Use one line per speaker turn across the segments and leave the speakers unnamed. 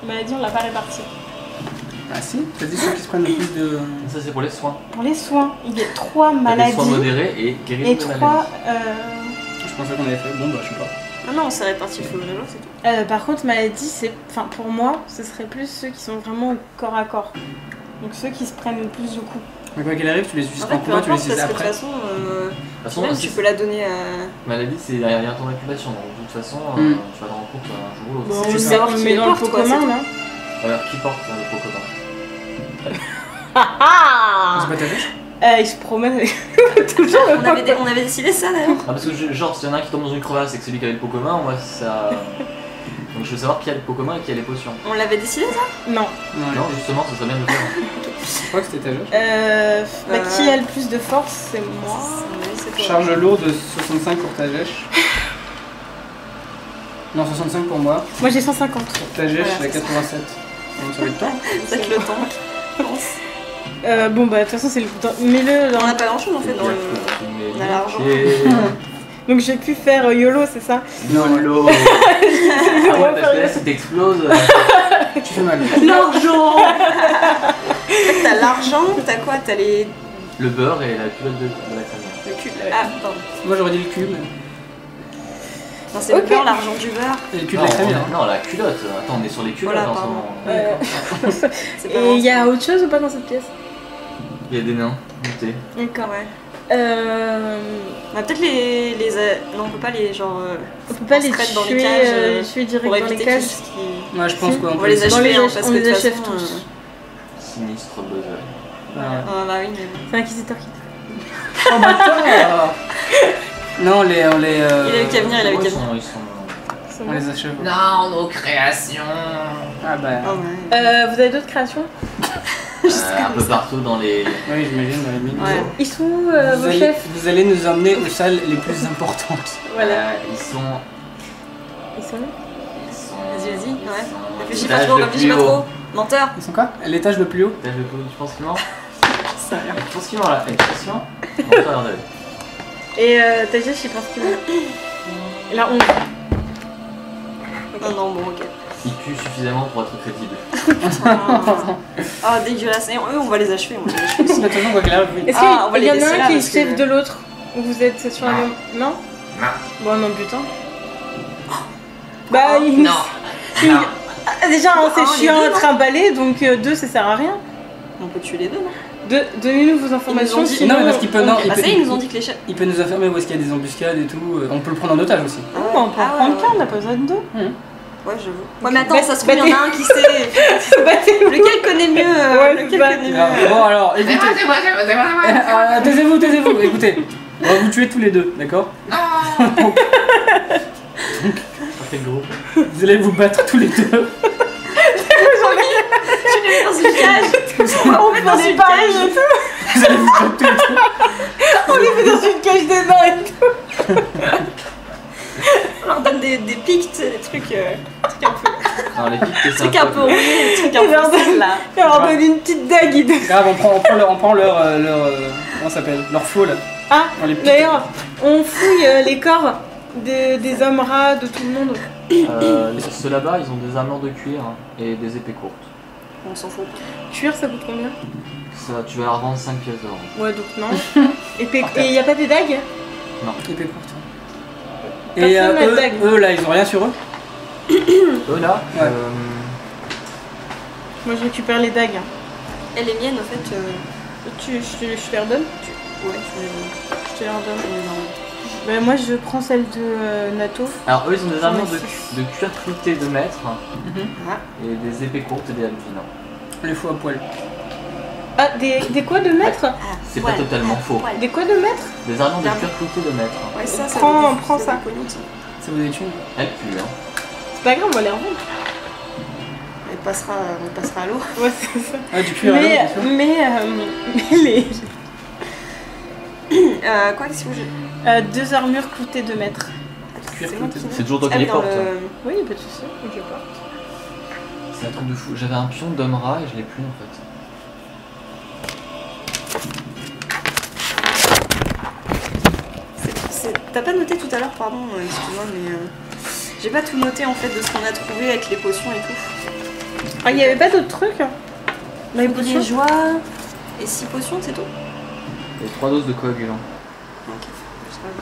Maladie, on l'a pas réparti.
Ah si, t'as dit ceux qui se prennent le plus de...
Ça c'est pour les soins.
Pour les soins, il y a 3
T'as
maladies.
des soins modérés et guérison
Et
des
3.
maladies.
Je pensais qu'on avait fait. Bon bah je sais pas.
Ah non, on s'est réparti le feu c'est tout.
Par contre, maladie, c'est. Enfin, pour moi, ce serait plus ceux qui sont vraiment au corps à corps. Donc ceux qui se prennent le plus de coups.
Mais quoi qu'il arrive, tu les utilises
En
pas en
fait, peu
combat, tu les
importe, parce
utilises
que de toute
après.
façon,
De toute
même tu peux la donner à...
maladie c'est derrière ton incubation, donc de toute façon, tu vas te rendre compte un jour ou l'autre.
Bon,
C'est juste
on
savoir
le
qui
met
les
dans le
porte,
pot
quoi,
commun,
c'est
non
Alors qui porte le pot commun?
C'est pas ta veste?
Il se promène avec toujours le pot.
On avait décidé ça d'ailleurs.
Ah parce que genre s'il y en a un qui tombe dans une crevasse et que celui qui avait le pot commun, moi ça... Donc je veux savoir qui a le pot commun et qui a les potions.
On l'avait décidé ça?
Non.
Non justement, ça serait bien de le faire.
Je crois que c'était ta geste.
Qui a le plus de force, c'est moi.
C'est toi.
Charge lourde de 65 pour ta gêche. Non, 65 pour moi.
Moi j'ai 150.
Pour ta gêche,
Voilà,
j'ai
c'est
87. Donc ça va être temps.
C'est que le temps, je pense.
Bon bah de toute façon c'est le mets-le dans
On n'a pas grand chose en fait dans le... On a l'argent.
Donc j'ai pu faire YOLO, c'est ça?
Non,
l'eau. Ah ouais, parce que là si t'exploses.
tu fais mal.
L'argent.
T'as l'argent, t'as quoi? T'as les...
Le beurre et la culotte de la crème.
Le cul. Ah, pardon.
Moi j'aurais dit le cube.
Non, c'est le beurre, l'argent du beurre.
Et le cube de la crème.
Non, la culotte. Attends, on est sur les culottes
Voilà,
en ce
pardon.
moment.
C'est pas
Et il y a autre chose ou pas dans cette pièce?
Il y a des nains montés.
D'accord.
Ouais. On va peut-être les... Non, on peut pas les genre...
On peut pas les
se mettre dans les
tuer,
cages,
tuer direct
pour
dans les
éviter
cages.
qu'ils...
Ouais, je pense quoi.
On va les achever, hein, parce
on
que
les
de toute
achève
façon,
tous.
Sinistre buzzer.
Ouais.
Ah bah oui, mais...
C'est l'inquisiteur qui.
Oh bâtard. Non, on les.
Il avait qu'à venir, il avait qu'à venir.
Ils sont...
On les achève.
Non, nos créations.
Ah bah.
Oh ouais.
Vous avez d'autres créations?
Un peu partout dans les...
Oui, j'imagine dans les mines.
Ouais.
Ils sont où vos chefs?
Vous allez nous emmener aux salles les plus importantes.
Voilà.
Ils sont...
Ils sont où?
Vas-y, ouais. Réfléchis
L'étage
pas trop,
le
réfléchis
plus
pas
haut.
trop. Menteur.
Ils sont quoi? L'étage le plus haut?
L'étage le plus haut, tu penses qu'il ment?
Ça a l'air.
Tu penses qu'il ment là? Tu penses qu'il ment? Non, pas regardez.
Et ta gêche, je pense qu'il est. La 11.
Non, non, bon, ok.
Il pue suffisamment pour être crédible.
Ah, dégueulasse. Et eux, on va les achever. On va les achever aussi.
De toute façon, quoi qu'il arrive, oui.
Est-ce
Ah, on va
qu'il y
les
en a
laisser
un
là,
qui est
parce que-
chef de l'autre? Ou vous êtes sur la même. Non?
Non.
Bon, non, putain. Bah, il.
Non.
il-
Non.
Ah, déjà, hein, c'est
Ah, les
chiant
deux,
à
non
trimballer, donc 2 ça sert à rien.
On peut tuer les deux, non?
Donnez-nous vos informations.
Ils nous ont dit-
sinon,
Non, mais parce qu'il peut. Non,
Ah, ça y est, ils nous ont dit que les chefs...
il peut nous enfermer où est-ce qu'il y a des embuscades et tout. On peut le prendre en otage aussi.
Oh, bah, on peut en prendre qu'un, on n'a pas besoin de 2.
Ouais, j'avoue. Ouais, mais attends, ça se trouve, il y en a un qui sait...
Battez-vous.
Lequel connaît mieux
Ouais,
lequel
c'est ça.
connaît mieux
Alors, bon, alors, écoutez. Taisez-vous, taisez-vous. Écoutez, on va vous tuer tous les deux, d'accord? Donc,
Ça fait gros.
vous allez vous battre tous les deux.
Tu les mets dans une cage.
On fait dans une cage et tout.
Vous allez vous battre tous les deux.
On les met dans une cage de nains et tout.
On leur donne des pics, tu sais, des trucs un peu...
Non, les pics, c'est
Trucs un peu roulés, des trucs un peu sales, là.
Et on leur donne une petite dague.
Grave, on prend leur comment ça s'appelle? Leur faux là.
Ah,
On les pique.
d'ailleurs, on fouille les corps des hommes rats, de tout le monde.
Ceux là-bas, ils ont des armures de cuir et des épées courtes.
On s'en fout.
Cuir, ça coûte combien?
Ça, tu vas leur vendre 5 pièces d'or.
Ouais, donc non. Et y a pas des dagues?
Épée courte.
Personne
Et
n'a de dague.
eux là, ils ont rien sur eux?
Eux là,
Ouais.
Moi, je récupère les dagues.
Et les miennes, en fait...
Je te les redonne?
Ouais,
Je te les redonne. Bah, moi, je prends celle de Nato.
Alors eux, ils ont des armures
Ouais,
de cuir clouté de maître
Ah.
et des épées courtes et des halfines.
Les faux à poil.
Ah, des quoi de maître?
C'est pas totalement faux.
Des quoi de maître?
Des armures de cuir clouté de maître.
Ouais, ça
Prends ça.
Ça vous détune?
Elles puent, hein.
C'est pas grave, on va les revendre.
On passera à l'eau.
Ouais, c'est ça.
Ah, du cuir à l'eau, bien sûr.
Mais les.
Quoi, qu'est-ce que j'ai...
2 armures cloutées de maître.
Cuir
C'est moi
clouté.
qui-
C'est toujours toi qui
Ah oui,
les
dans
portes.
le...
Oui, pas de soucis, je porte.
C'est un truc de fou. J'avais un pion d'homme rat et je l'ai plus en fait.
T'as pas noté tout à l'heure, pardon, excuse-moi, mais j'ai pas tout noté en fait de ce qu'on a trouvé avec les potions et tout.
Ah, il y avait pas d'autres trucs les potions.
Des joies et 6 potions, c'est tout.
Et 3 doses de coagulant.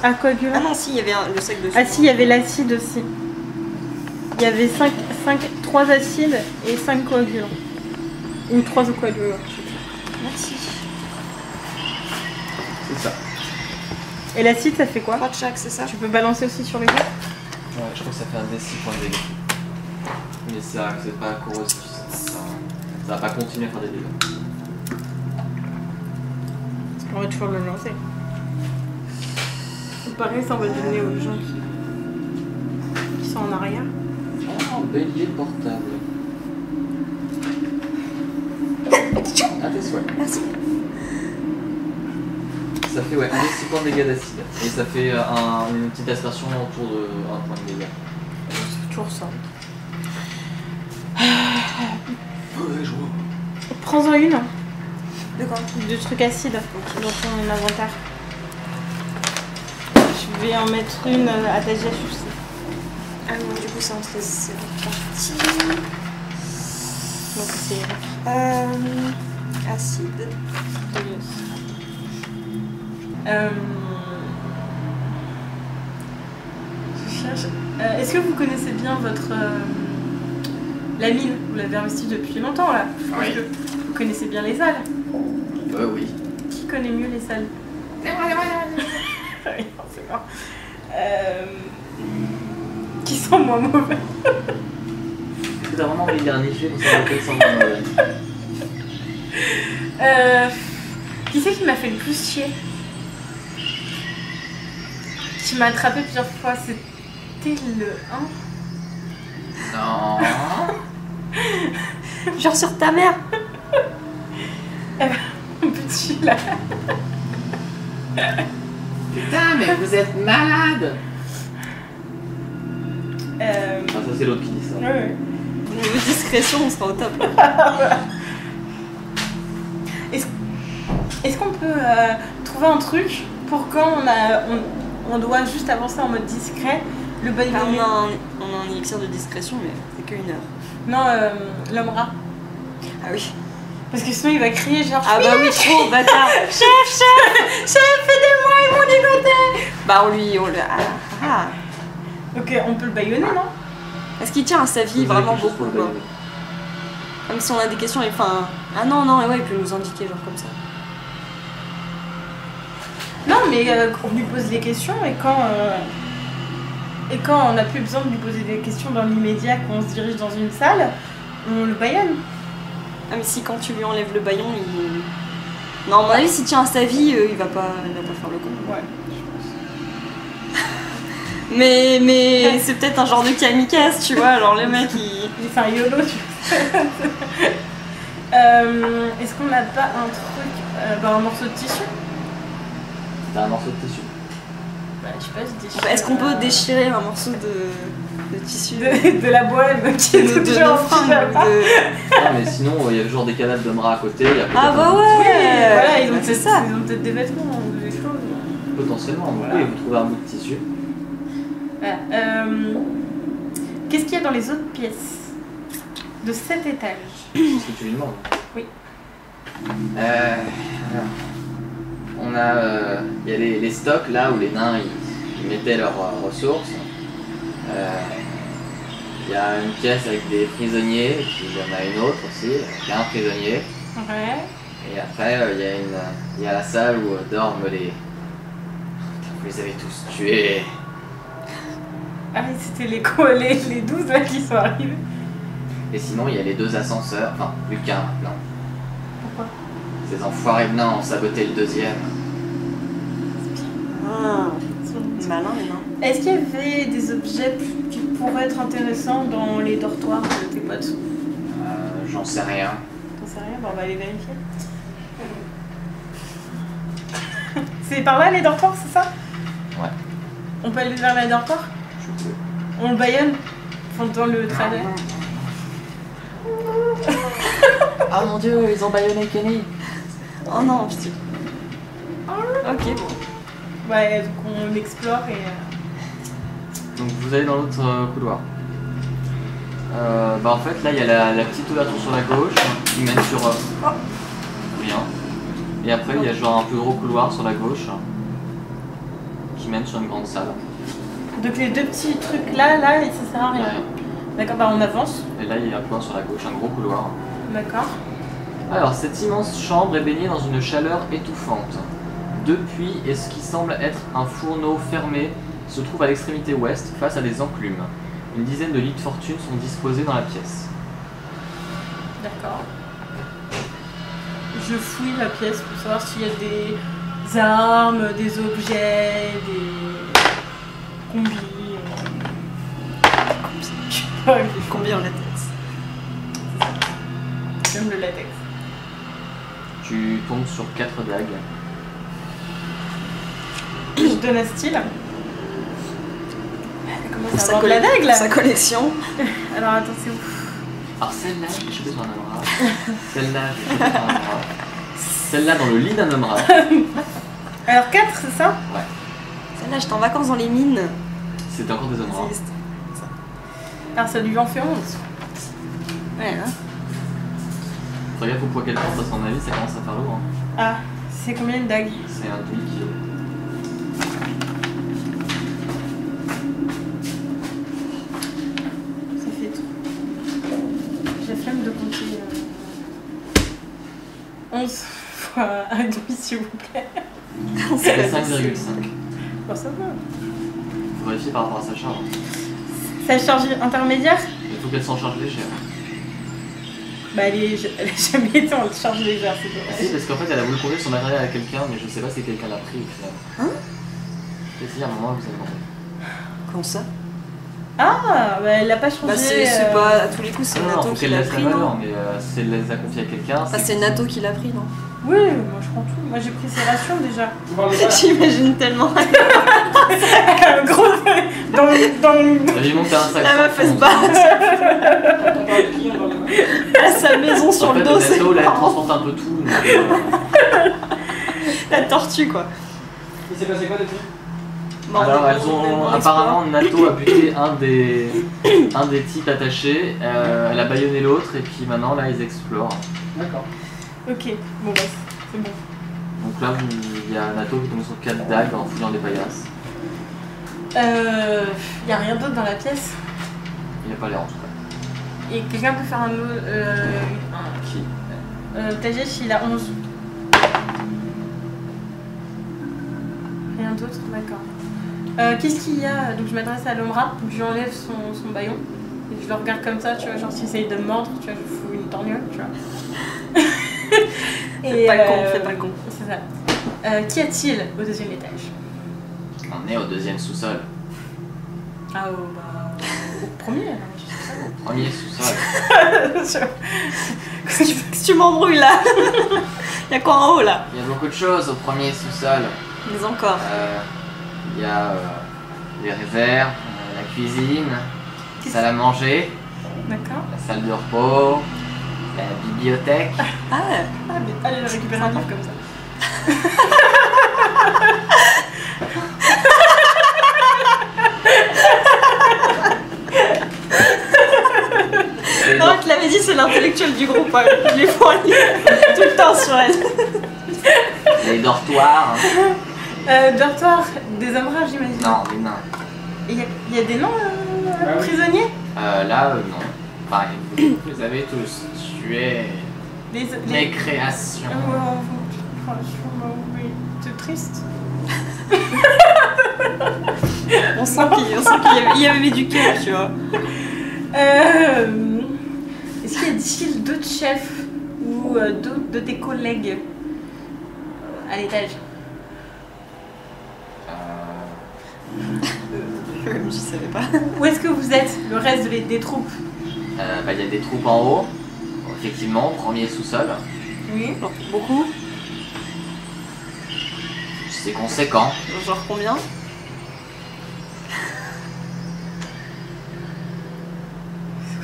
Ah, coagulant.
Ah non, si, il y avait le sac de
Ah si, il y avait l'acide aussi. Il y avait 3 acides et 5 coagulants. Ou 3 coagulants.
Merci.
C'est ça.
Et l'acide, ça fait quoi?
3 de chaque, c'est ça?
Tu peux balancer aussi sur les deux?
Ouais, je crois que ça fait un des 6 points de dégâts. Mais ça, c'est pas corrosif. Ça va pas continuer à faire des dégâts.
On va toujours le lancer. Pareil, ça on va le donner aux gens qui sont en arrière.
Oh, bélier portable. Ah, tes souhaits.
Merci.
Ça fait ouais, un des 6 points de dégâts d'acide. Et ça fait une petite aspersion autour de 1 point de dégâts.
C'est toujours ça.
Ouais, je vois.
Prends-en une.
De quoi?
De trucs acides dans ton inventaire. Je vais en mettre une à ta geste aussi.
Ah non, du coup, c'est entre ces parties.
Donc c'est
Acide.
Je cherche. Est-ce que vous connaissez bien votre la mine? Vous l'avez investie depuis longtemps là. Je pense
Oui.
que vous connaissez bien les salles.
Oui.
Qui connaît mieux les salles? Oui, c'est bon. Qui sont moins mauvais?
Est-ce que t'as vraiment envie de garnicher pour savoir quels sont mauvais?
Qui c'est qui m'a fait le plus chier? Qui m'a attrapé plusieurs fois? C'était le 1.
Non.
Genre sur ta mère.
Petit là.
Putain, mais vous êtes malade. Ah, ça c'est l'autre qui dit ça.
Ouais.
Niveau discrétion, on sera au top.
Est-ce qu'on peut trouver un truc pour quand on doit juste avancer en mode discret, le bon
Enfin,
milieu?
on a un élixir de discrétion, mais c'est que 1 heure.
Non, l'homme rat.
Ah oui.
Parce que sinon il va crier genre
Ah bah oui, trop bâtard.
chef, aidez-moi, ils m'ont ligoté.
Bah on le... Ah.
Ok, on peut le bâillonner, non?
Est-ce qu'il tient à sa vie
Vous avez
vraiment
quelque chose pour
beaucoup
le
quoi?
bailler.
Même si on a des questions, enfin... Ah non, ouais, il peut nous indiquer genre comme ça.
Non, mais on lui pose les questions et quand on n'a plus besoin de lui poser des questions dans l'immédiat, qu'on se dirige dans une salle, on le bâillonne.
Ah mais si quand tu lui enlèves le baillon, il... Non, à mon avis, s'il tient à sa vie, il va pas faire le con.
Ouais.
Mais c'est peut-être un genre de kamikaze, tu vois, genre le mec il...
Il fait un YOLO, tu vois. Est-ce qu'on n'a pas un truc, un morceau de tissu?
T'as un morceau de tissu.
Bah, je sais pas, je déchire.
Est-ce qu'on peut déchirer un morceau de tissu
de la boîte qui est
de
toujours
nos
en
fringues
pyjama.
Non, mais sinon, il y a toujours des cadavres de rats à côté. Il y a
Ah
peut-être
bah
un-
ouais,
Oui, voilà, ils ont
bah, c'est
peut-être
ça.
ils ont peut-être des vêtements ou des choses.
Potentiellement, donc
Voilà.
oui, vous trouvez un bout de tissu.
Voilà. Qu'est-ce qu'il y a dans les autres pièces de cet étage?
C'est ce que tu lui demandes.
Oui.
Alors, on a, il y a les stocks là où les nains ils mettaient leurs ressources. Il y a une pièce avec des prisonniers, puis il y en a une autre aussi, avec un prisonnier.
Ouais.
Et après, il y a la salle où dorment les... Putain, vous les avez tous tués.
Ah oui, c'était les 12 là qui sont arrivés.
Et sinon, il y a les 2 ascenseurs, enfin, plus qu'un maintenant.
Pourquoi?
Ces enfoirés de nains ont saboté le 2e.
Ah, malin les nains.
Est-ce qu'il y avait des objets qui pourraient être intéressants dans les dortoirs de tes potes?
J'en sais rien.
T'en sais rien? Bon, on va aller vérifier. C'est par là les dortoirs, c'est ça?
Ouais.
On peut aller vers les dortoirs?
Je peux.
On le baïonne pendant le trajet.
Ah mon dieu, ils ont baïonné Kenny.
Oh non, putain. Ok, bon.
Ouais, donc on explore et...
Donc vous allez dans l'autre couloir. Bah en fait là il y a la petite ouverture sur la gauche qui mène sur rien. Et après il y a genre un plus gros couloir sur la gauche qui mène sur une grande salle.
Donc les deux petits trucs là, ça sert à rien.
Ouais.
D'accord, bah on avance.
Et là il y a un couloir sur la gauche, un gros couloir.
D'accord.
Alors cette immense chambre est baignée dans une chaleur étouffante. Depuis, et ce qui semble être un fourneau fermé se trouve à l'extrémité ouest face à des enclumes. Une dizaine de lits de fortune sont disposés dans la pièce.
D'accord. Je fouille la pièce pour savoir s'il y a des armes, des objets, des combis.
Combien en latex?
J'aime le latex.
Tu tombes sur 4 dagues.
Je donne à style. Elle commence à
Sa
avoir de la dague là.
Sa collection.
Alors attends, c'est où?
Alors celle-là, j'ai chopé sur un homme rat. Celle-là, j'ai chopé sur un homme rat. Celle-là dans le lit d'un homme rat.
Alors 4, c'est ça?
Ouais.
Celle-là, j'étais en vacances dans les mines.
C'était encore des hommes rats.
Existe.
Alors ça lui en fait 11.
Ouais, hein.
Regarde au poids qu'elle porte, parce qu'à mon avis ça commence à faire lourd. Hein.
Ah, c'est combien de dagues?
C'est un demi-kilo.
Ça fait trop. J'ai la flemme de compter 11 fois 1,5 s'il vous plaît.
C'est 5,5.
Bon, ça va.
Faut vérifier par rapport à sa charge.
Sa charge intermédiaire?
Il faut qu'elle s'en charge légère.
Bah elle a jamais été en charge légère, c'est
Si,
dommage.
parce qu'en fait elle a voulu confier son matériel à quelqu'un, mais je sais pas si quelqu'un l'a pris au final.
Hein?
Si, à un moment vous avez demandé.
Comment ça?
Ah, bah elle l'a pas changé.
Bah, c'est pas à tous les coups, c'est
Non,
Nato
faut
qui
qu'elle
l'a
laisse la
pris,
valeur,
non?
mais si elle les a confiés à quelqu'un.
Ah, c'est Nato qui l'a pris, non?
Oui, moi je prends tout. Moi j'ai pris ses rations déjà.
J'imagine tellement.
Un gros. Dans.
Vivement que t'as un sac.
La meuf, elle se battre. Elle a sa maison sur
En
le
fait,
dos, c'est
Nato, là, elle
marrant.
transporte un peu tout. Donc,
La tortue, quoi.
Il s'est passé quoi depuis?
alors, elles ont. Apparemment, Nato a buté un des types attachés. Elle a bâillonné l'autre, et puis maintenant, là, ils explorent.
D'accord.
Ok, bon bah c'est bon.
Donc là, il y a Nato qui tombe sur 4 dagues en fouillant des paillasses.
Y a rien d'autre dans la pièce?
Il a pas l'air en tout cas.
Et quelqu'un peut faire un mot.
Qui
Tajesh il a 11. Rien d'autre, d'accord. Qu'est-ce qu'il y a? Donc je m'adresse à l'homme rat, je lui enlève son bâillon. Et je le regarde comme ça, tu vois, genre s'il essaye de me mordre, tu vois, je fous une torgnole, tu vois.
Fais pas le con, fais pas le con.
C'est ça. Qu'y a-t-il au deuxième étage?
On est au 2e sous-sol.
Ah, au premier, alors, je sais pas.
Premier sous-sol.
Si tu m'embrouilles là. Y'a quoi en haut là?
Il y a beaucoup de choses au premier sous-sol.
Mais encore.
Il y a les réserves, la cuisine, la salle à manger,
D'accord.
la salle de repos, la bibliothèque.
Ah,
Ah, mais allez, je récupère un livre comme ça.
Et
non,
donc,
je te l'avais dit, c'est l'intellectuel du groupe. Hein. Je lui prends un livre tout le temps sur elle.
les dortoirs.
Dortoir des hommes rares, j'imagine.
Non, les nains.
Et il y a des noms
Ah oui.
prisonniers?
Là, non. Enfin, vous avez tous tué les créations.
Franchement, oui. C'est triste.
On sent qu'il y avait mis du cœur, tu vois.
Est-ce qu'il y a d'autres chefs ou d'autres de tes collègues à l'étage?
Je savais pas.
Où est-ce que vous êtes, le reste des troupes?
Bah, il y a des troupes en haut. Bon, effectivement, premier sous-sol.
Oui.
Genre, beaucoup.
C'est conséquent.
Genre combien?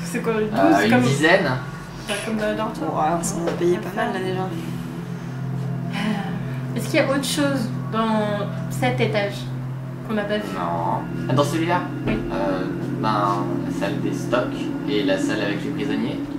C'est quoi, 12
Une
comme,
dizaine.
comme dans le dortoir?
Ouais, on s'en a payé pas mal là déjà.
Est-ce qu'il y a autre chose dans cet étage qu'on n'a pas vu?
Non. Dans celui-là
Oui.
Ben, la salle des stocks. Et la salle avec les prisonniers?